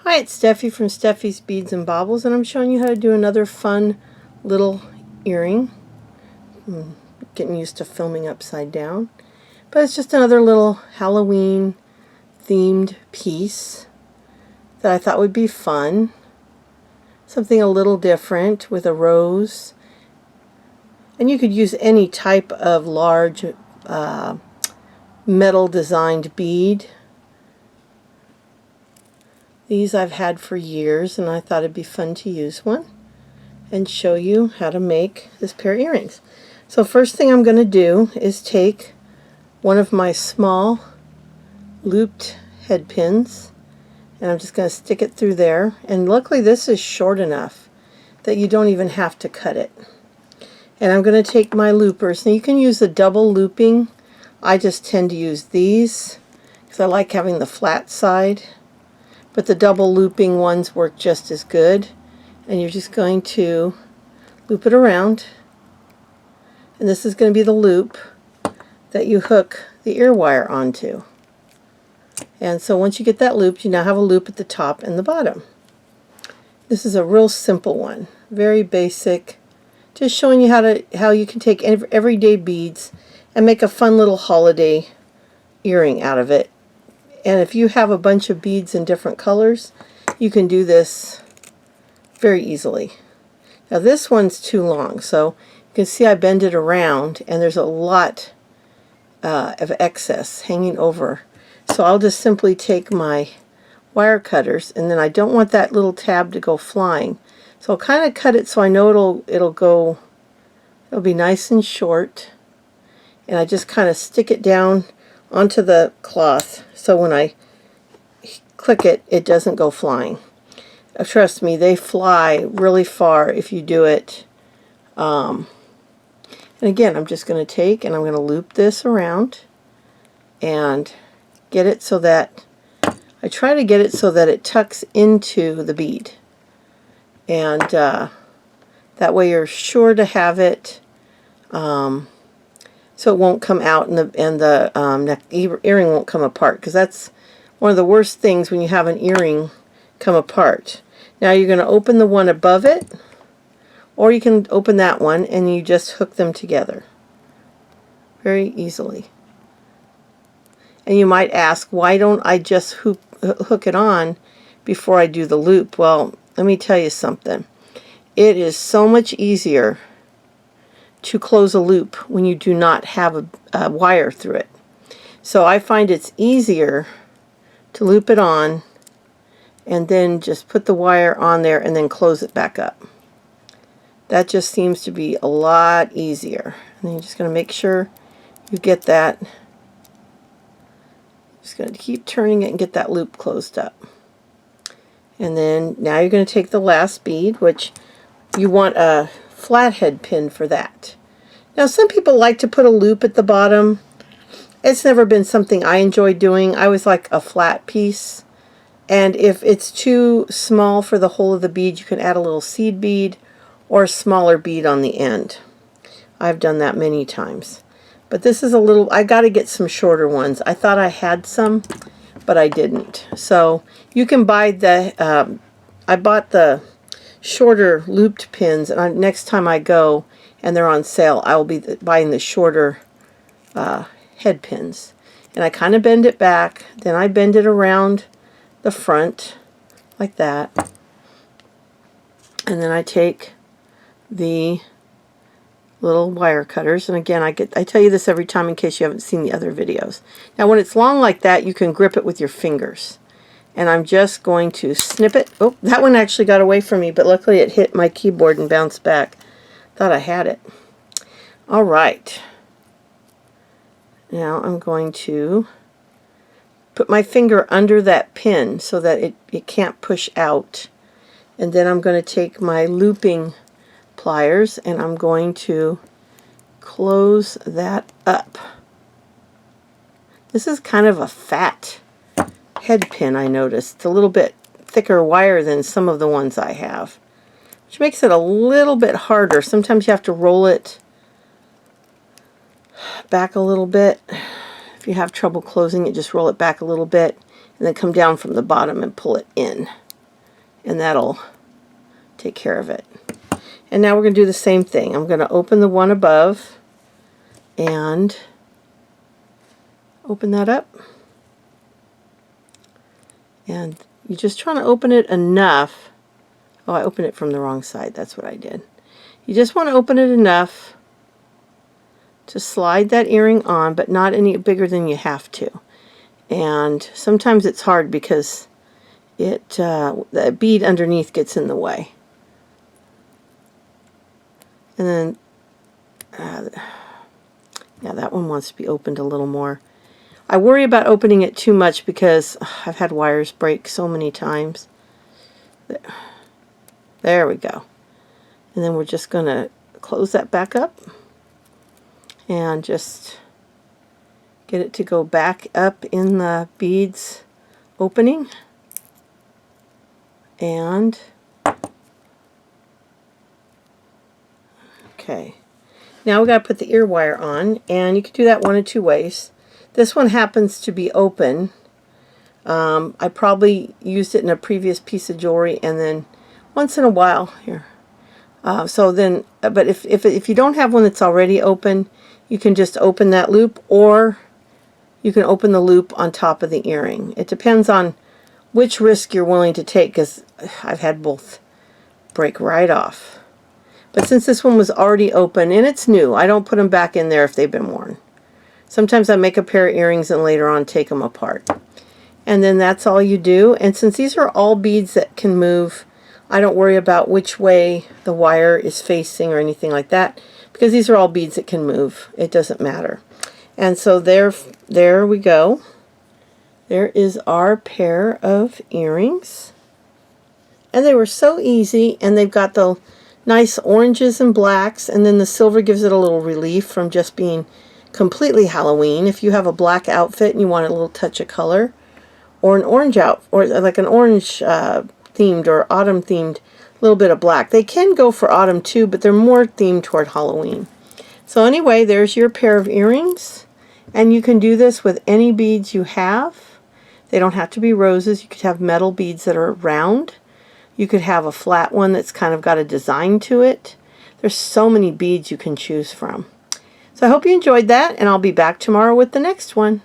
Hi, it's Steffi from Steffi's Beads and Baubles, and I'm showing you how to do another fun little earring. I'm getting used to filming upside down. But it's just another little Halloween themed piece that I thought would be fun. Something a little different with a rose. And you could use any type of large metal designed bead. These I've had for years, and I thought it'd be fun to use one and show you how to make this pair of earrings. So first thing I'm going to do is take one of my small looped head pins, and I'm just going to stick it through there. And luckily this is short enough that you don't even have to cut it. And I'm going to take my loopers. Now you can use the double looping. I just tend to use these because I like having the flat side. But the double looping ones work just as good. And you're just going to loop it around. And this is going to be the loop that you hook the ear wire onto. And so once you get that looped, you now have a loop at the top and the bottom. This is a real simple one, very basic, just showing you how you can take everyday beads and make a fun little holiday earring out of it. And if you have a bunch of beads in different colors, you can do this very easily. Now this one's too long, so you can see I bend it around and there's a lot of excess hanging over. So I'll just simply take my wire cutters, and then I don't want that little tab to go flying. So I'll kind of cut it so I know it'll be nice and short. And I just kind of stick it down onto the cloth so when I click it, it doesn't go flying. Trust me, they fly really far if you do it. And again, I'm just going to take and I'm going to loop this around and get it so that I try to get it so that it tucks into the bead. And that way you're sure to have it so it won't come out and the earring won't come apart, because that's one of the worst things when you have an earring come apart. Now you're going to open the one above it, or you can open that one and you just hook them together very easily. And you might ask, why don't I just hook it on before I do the loop? Well, let me tell you something. It is so much easier to close a loop when you do not have a wire through it. So I find it's easier to loop it on and then just put the wire on there and then close it back up. That just seems to be a lot easier. And then you're just going to make sure you get that. Just going to keep turning it and get that loop closed up. And then now you're going to take the last bead, which you want a flathead pin for that. Now some people like to put a loop at the bottom. It's never been something I enjoy doing. I always like a flat piece. And if it's too small for the whole of the bead, you can add a little seed bead or a smaller bead on the end. I've done that many times. But this is a little, I got to get some shorter ones. I thought I had some, but I didn't. So you can buy the, I bought the shorter looped pins, and next time I go and they're on sale, I will be buying the shorter head pins. And I kind of bend it back, then I bend it around the front like that, and then I take the little wire cutters, and again I tell you this every time in case you haven't seen the other videos. Now when it's long like that, you can grip it with your fingers. And I'm just going to snip it. Oh, that one actually got away from me, but luckily it hit my keyboard and bounced back. Thought I had it. All right. Now I'm going to put my finger under that pin so that it can't push out. And then I'm going to take my looping pliers and I'm going to close that up. This is kind of a fat head pin, I noticed. It's a little bit thicker wire than some of the ones I have, which makes it a little bit harder. Sometimes you have to roll it back a little bit. If you have trouble closing it, just roll it back a little bit and then come down from the bottom and pull it in. and that'll take care of it. And now we're going to do the same thing. I'm going to open the one above and open that up. And you're just trying to open it enough. Oh, I opened it from the wrong side. That's what I did. You just want to open it enough to slide that earring on, but not any bigger than you have to. And sometimes it's hard because the bead underneath gets in the way. And then, yeah, that one wants to be opened a little more. I worry about opening it too much because I've had wires break so many times. There we go. And then we're just going to close that back up and just get it to go back up in the beads opening. And okay, now we got to put the ear wire on, and you can do that one of two ways. This one happens to be open. I probably used it in a previous piece of jewelry, and then once in a while here. But if you don't have one that's already open, you can just open that loop, or you can open the loop on top of the earring. It depends on which risk you're willing to take, because I've had both break right off. But since this one was already open and it's new, I don't put them back in there if they've been worn. Sometimes I make a pair of earrings and later on take them apart. And then that's all you do. And since these are all beads that can move, I don't worry about which way the wire is facing or anything like that, because these are all beads that can move. It doesn't matter. And so there we go. There is our pair of earrings. And they were so easy, and they've got the nice oranges and blacks, and then the silver gives it a little relief from just being completely Halloween. If you have a black outfit and you want a little touch of color, or an orange or like an orange themed or autumn themed, little bit of black. They can go for autumn too, but they're more themed toward Halloween. So anyway, there's your pair of earrings, and you can do this with any beads you have. They don't have to be roses. You could have metal beads that are round. You could have a flat one that's kind of got a design to it. There's so many beads you can choose from. So I hope you enjoyed that, and I'll be back tomorrow with the next one.